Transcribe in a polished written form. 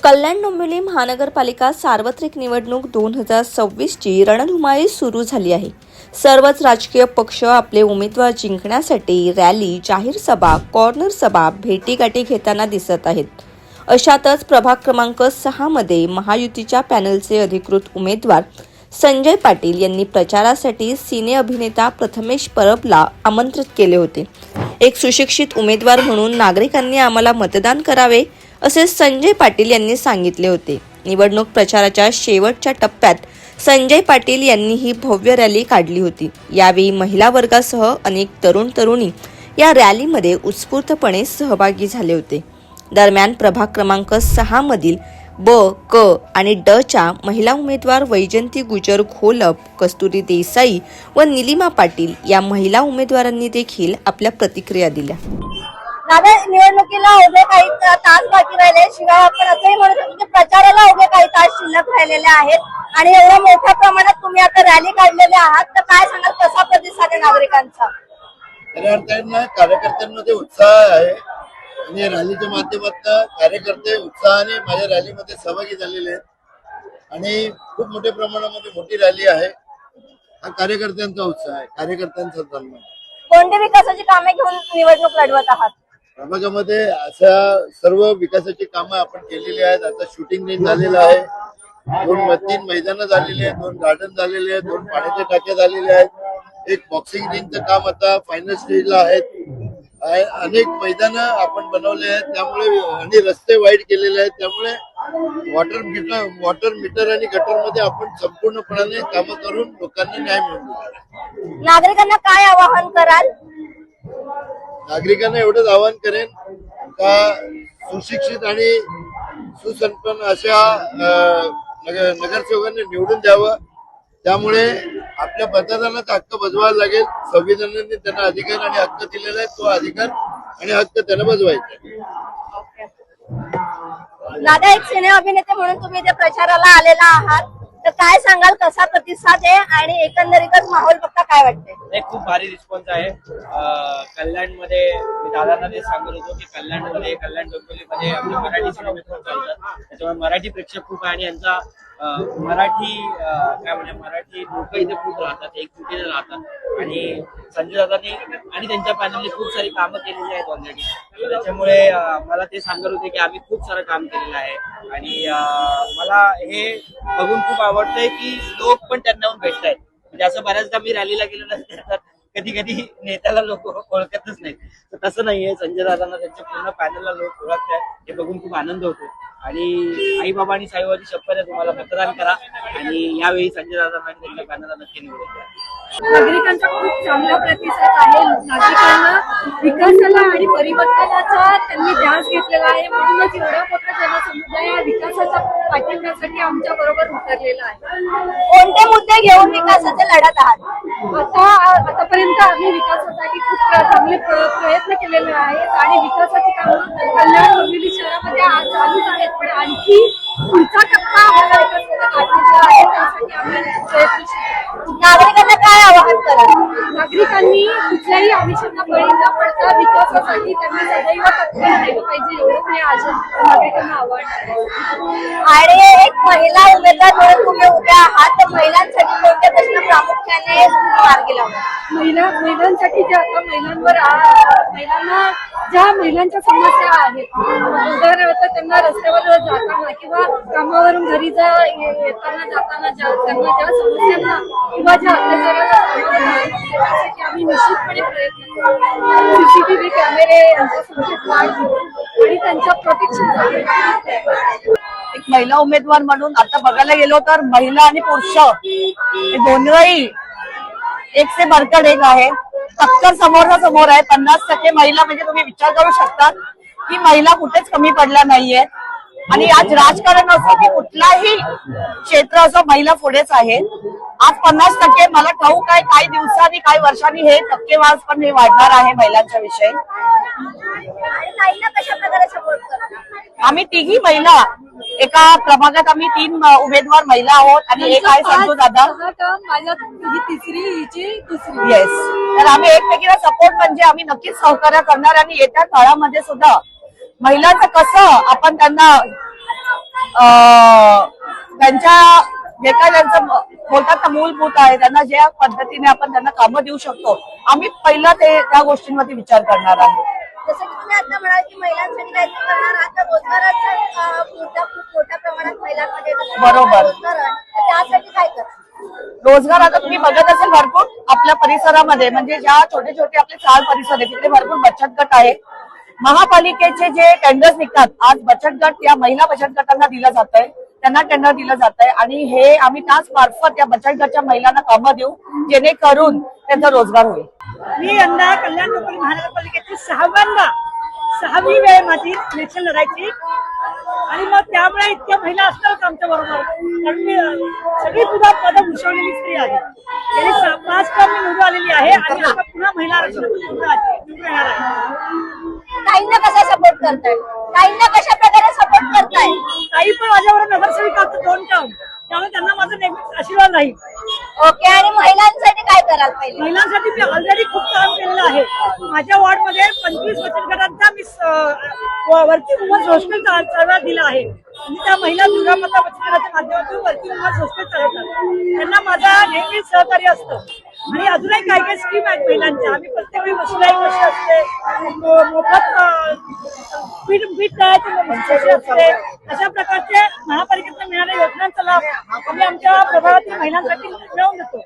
कल्याण डोंबिवली महानगरपालिका सार्वत्रिक निवडणूक 2026ची रणधुमाळी सुरू झाली आहे। सर्वच राजकीय पक्ष आपले उमेदवार जिंकण्यासाठी रॅली, जाहीर सभा, कॉर्नर सभा, भेटीगाठी घेताना दिसत आहेत। अशातच प्रभाग क्रमांक 6 मध्ये महायुतीच्या पॅनलचे अधिकृत उमेदवार संजय पाटील यांनी प्रचारासाठी सिने अभिनेता प्रथमेश परबला आमंत्रित केले होते। एक सुशिक्षित उमेदवार म्हणून नागरिकांनी आम्हाला मतदान करावे असे संजय पाटील यांनी सांगितले होते। निवडणूक प्रचाराच्या शेवटच्या टप्प्यात संजय पाटील यांनी ही भव्य रॅली काढली होती। यावेळी महिला वर्गासह अनेक तरुण तरुणी या रॅलीमध्ये उत्स्फूर्तपणे सहभागी झाले होते। दरम्यान प्रभाग क्रमांक 6 मधील ब, क आणि ड च्या महिला उमेदवार वैजंती गुजर घोलप, कस्तुरी देसाई व निलिमा पाटील या महिला उमेदवारांनी देखील आपल्या प्रतिक्रिया दिल्या। दादा, निवडणुकीला अवघे काही तास बाकी राहिले, शिवाय आपण असंही म्हणू शकतो की प्रचाराला अवघे काही तास शिल्लक राहिलेले आहेत आणि एवढ्या मोठ्या प्रमाणात तुम्ही आता रॅली काढलेले आहात, तर काय सांगाल, कसा प्रतिसाद आहे नागरिकांचा? खऱ्या अर्थाने कार्यकर्त्यांमध्ये उत्साह आहे आणि रॅलीच्या माध्यमातून कार्यकर्ते उत्साहाने माझ्या रॅलीमध्ये सहभागी झालेले आहेत आणि खूप मोठ्या प्रमाणामध्ये मोठी रॅली आहे। हा कार्यकर्त्यांचा उत्साह आहे, कार्यकर्त्यांचा सन्मान। कोणत्या विकासाची कामे घेऊन निवडणूक लढवत आहात? प्रभागामध्ये अशा सर्व विकासाची कामं आपण केलेली आहेत। आता शूटिंग रेंज झालेलं आहे, 2-3 मैदानं झालेली आहेत, 2 गार्डन झालेले आहेत, 2 पाण्याच्या टाक्या झालेल्या आहेत, एक बॉक्सिंग रिंगचं काम आता फायनल स्टेजला आहे। अनेक मैदानं आपण बनवले आहेत, त्यामुळे आणि रस्ते वाईड केलेले आहेत, त्यामुळे वॉटर मीटर आणि गटर मध्ये आपण संपूर्णपणे कामं करून लोकांना न्याय मिळवून देणार आहे। नागरिकांना काय आवाहन कराल? नागरिकांना एवढंच आवाहन करेन का सुशिक्षित आणि सुसंपन्न अशा नगरसेवकांनी निवडून द्यावं, त्यामुळे आपल्या मतदानाचा हक्क बजवायला लागेल। संविधानाने त्यांना अधिकार आणि हक्क दिलेला आहे, तो अधिकार आणि हक्क त्यांना बजवायचा। दादा, एक सिने अभिनेते म्हणून तुम्ही इथे प्रचाराला आलेला आहात, तर काय सांगाल, कसा प्रतिसाद आहे आणि एकंदरीतच माहोल बघता काय वाटते? खूप भारी रिस्पॉन्स आहे। कल्याण मध्ये मी दादांना ते सांगत होतो की कल्याण डोंबिवली मध्ये आपले मराठी सिनेमे खूप चालतात, त्याच्यामुळे मराठी प्रेक्षक खूप आहे आणि यांचा मराठी काय म्हणजे मराठी लोक इथे खूप राहतात, एकजुटीने राहतात आणि संजय दादांनी आणि त्यांच्या पॅनलने खूप सारी कामं केलेली आहेत ऑलरेडी। त्याच्यामुळे मला ते सांगत होते की आम्ही खूप सारं काम केलेलं आहे आणि मला हे बघून खूप आवडतंय की लोक पण त्यांना येऊन भेटतायत। म्हणजे असं बऱ्याचदा मी रॅलीला गेलो नसते तर कधी कधी नेत्याला लोक ओळखतच नाहीत, तर तसं नाहीये। संजय दादांना त्यांच्या पूर्ण पॅनलला लोक ओळखतात, हे बघून खूप आनंद होतो आणि आई बाबा आणि साईबाबाची शपथ आहे, तुम्हाला मतदान करा आणि यावेळी संजय दादांना आणि त्यांच्या पॅनलला नक्की निवडून द्या। नागरिकांचा खूप चांगला प्रतिसाद आहे। नागरिकांना विकासाला आणि परिवर्तनाचा त्यांनी ध्यास घेतलेला आहे, म्हणूनच एवढा मोठा जनसमुदाय या विकासाच्या पाठिंब्यासाठी आमच्या बरोबर उतरलेला आहे। कोणते मुद्दे घेऊन विकासाचे लढत आहात? आतापर्यंत आम्ही विकासासाठी खूप चांगले प्रयत्न केलेले आहेत आणि विकासाची कामं कल्याण डोंबिवली शहरामध्ये आज चालूच आहेत, पण आणखी पुढचा टप्पा आम्हाला विकासाचा गाठायचा आहे, त्यासाठी आम्ही प्रयत्नशील। नागरिकांना काय आवाहन कराल? नागरिकांनी कुठल्याही आमिषांना बळी न पडता विकासासाठी त्यांनी सदैव तत्पर राहिलं पाहिजे, एवढंच मी आज नागरिकांना आवाहन करेन। आणि एक महिला उमेदवार म्हणून तुम्ही उभ्या आहात, तर महिलांसाठी कोणते प्रश्न प्रामुख्याने मार्गी लावतात? महिलांसाठी जे आता महिलांना ज्या महिलांच्या समस्या आहेत, उदाहरणार्थ त्यांना रस्त्यावर जाताना किंवा कामावरून घरी येताना जाताना त्यांना ज्या समस्यांना किंवा ज्या अत्याचाराला त्यासाठी आम्ही निश्चितपणे प्रयत्न करू। सीसीटीव्ही कॅमेरे यांच्या संख्येत वाढ आणि त्यांच्या प्रोटेक्शन। एक महिला उमेदवार म्हणून आता बघायला गेलो तर महिला आणि पुरुष हे दोन्ही एक से बढ़कर एक आहे, टक्कर समोर आहे। 50% महिला म्हणजे तुम्ही विचार करू शकता की महिला कुठेच कमी पडल्या नाहीये आणि आज राजकारण असो की कुठलाही क्षेत्र असो, महिला पुढेच आहे। आज 50% मला ठाऊक आहे, काही दिवसांनी काही वर्षांनी हे टक्केवार पण हे वाढणार आहे महिलांच्या विषयी। आम्ही तिघी महिला एका प्रभागात, आम्ही 3 उमेदवार महिला आहोत आणि एक आहे संजू दादा, तिसरी येस। तर आम्ही एकमेकीला सपोर्ट म्हणजे आम्ही नक्कीच सहकार्य करणार आणि येत्या काळामध्ये सुद्धा महिलांचं कसं आपण त्यांना त्यांच्या जे काय त्यांचं बोलतात ना मूलभूत आहे, त्यांना ज्या पद्धतीने आपण त्यांना कामं देऊ शकतो, आम्ही पहिला त्या गोष्टींवरती विचार करणार आहे. जसं की तुम्ही आता म्हणाल की महिलांसाठी काहीतरी करणार आहात, तर रोजगाराचा मुद्दा खूप मोठ्या प्रमाणात महिलांमध्ये येतो. बरोबर. रोजगार आहे. तर त्यासाठी काय करणार? रोजगार आता तुम्ही बघत असेल भरपूर आपल्या परिसरामध्ये, म्हणजे ज्या छोटे छोटे आपले चार परिसर आहेत तिथे भरपूर बचत गट आहे. महापालिकेचे जे टेंडर्स निघतात, आज बचत गट या महिला बचत गटांना दिलं जात आहे, त्यांना टेंडर दिलं जात आहे आणि हे आम्ही त्याच मार्फत या बचत गटच्या महिलांना कामं देऊ जेणेकरून त्यांचा रोजगार होईल. मी यंदा कल्याण डोंबिवली महानगरपालिकेची 6वी वेळ माझी इलेक्शन लढायची आणि मग त्यामुळे इतक्या महिला असतात आमच्या बरोबर, कारण मी सगळी सुद्धा पदं भूषवलेली स्त्री आहे. गेली 5 टर्म मी निवडून आलेली आहे आणि आता पुन्हा महिला आरक्षणात निवडून येणार आहे. ताईंना कसा सपोर्ट करताय? ताईंना कशा प्रकारे सपोर्ट करताय? ताई पण माझ्याबरोबर नगरसेविका होतं 2 टर्म, त्यामुळे त्यांना माझा नेहमीच आशीर्वाद राहील. ओके, आणि महिलांसाठी काय कराल पहिले? महिलांसाठी मी ऑलरेडी खूप काम केलेलं आहे. माझ्या वॉर्डमध्ये 25 बचत गटांचा मी वर्किंग वुमन्स हॉस्टेल चालवण्यात दिला आहे आणि त्या महिला दुर्गामाता बचत गटाच्या माध्यमातून वर्किंग वुमन्स हॉस्टेल चालवतात. त्यांना माझा नेहमीच सहकार्य असतं आणि अजूनही काही काही स्कीम आहेत महिलांच्या. आम्ही प्रत्येक वेळी शिलाई मशीन असते, मोफत पीठ तळायची मशीन असते. अशा प्रकारचे महापालिकेतून मिळणाऱ्या योजनांचा लाभ आम्ही आमच्या प्रभागातील महिलांसाठी मिळवून देतो.